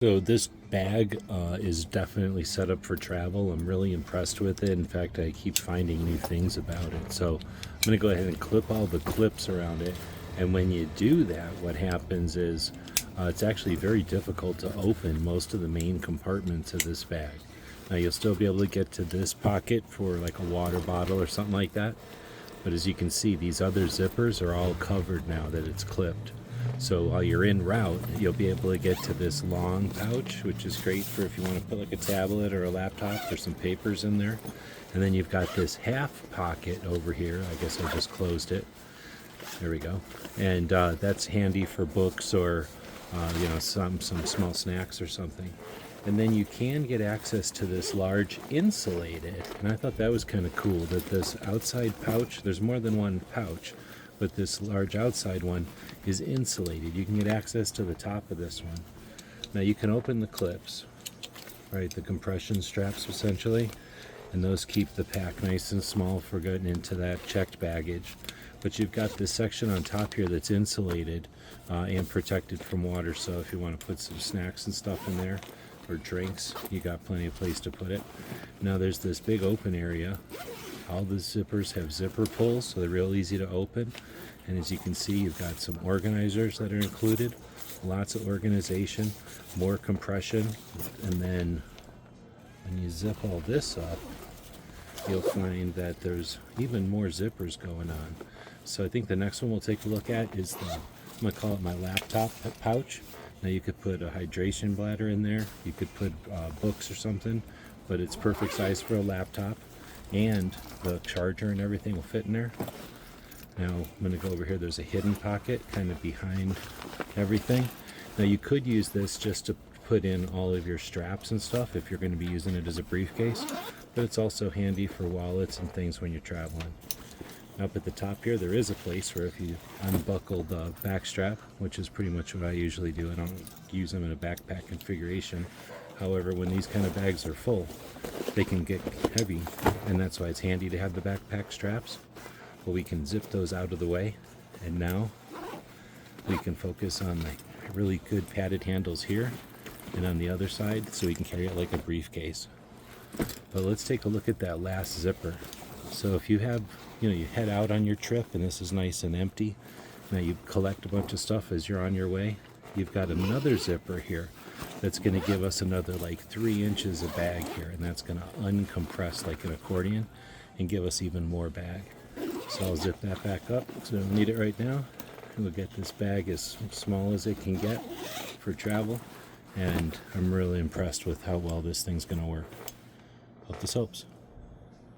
So this bag is definitely set up for travel. I'm really impressed with it. In fact, I keep finding new things about it. So I'm going to go ahead and clip all the clips around it. And when you do that, what happens is it's actually very difficult to open most of the main compartments of this bag. Now you'll still be able to get to this pocket for like a water bottle or something like that. But as you can see, these other zippers are all covered now that it's clipped. So while you're en route, you'll be able to get to this long pouch, which is great for if you want to put like a tablet or a laptop or some papers in there. And then you've got this half pocket over here. I guess I just closed it. There we go. And that's handy for books or some small snacks or something. And then you can get access to this large insulated, and I thought that was kind of cool that this outside pouch, there's more than one pouch, but this large outside one is insulated. You can get access to the top of this one. Now you can open the clips, right, the compression straps essentially, and those keep the pack nice and small for getting into that checked baggage. But you've got this section on top here that's insulated and protected from water, so if you want to put some snacks and stuff in there, or drinks, you got plenty of place to put it. Now there's this big open area. All the zippers have zipper pulls, so they're real easy to open. And as you can see, you've got some organizers that are included, lots of organization, more compression, and then when you zip all this up, you'll find that there's even more zippers going on. So I think the next one we'll take a look at is I'm gonna call it my laptop pouch. Now you could put a hydration bladder in there, you could put books or something, but it's perfect size for a laptop, and the charger and everything will fit in there. Now I'm going to go over here, there's a hidden pocket kind of behind everything. Now you could use this just to put in all of your straps and stuff if you're going to be using it as a briefcase, but it's also handy for wallets and things when you're traveling. Up at the top here, there is a place where if you unbuckle the back strap, which is pretty much what I usually do, I don't use them in a backpack configuration. However, when these kind of bags are full, they can get heavy, and that's why it's handy to have the backpack straps. Well, we can zip those out of the way, and now we can focus on the really good padded handles here and on the other side, so we can carry it like a briefcase. But let's take a look at that last zipper. So if you have, you head out on your trip and this is nice and empty, now you collect a bunch of stuff as you're on your way, you've got another zipper here that's going to give us another like 3 inches of bag here, and that's going to uncompress like an accordion and give us even more bag. So I'll zip that back up, so I don't need it right now. We'll get this bag as small as it can get for travel, and I'm really impressed with how well this thing's going to work. Hope this helps.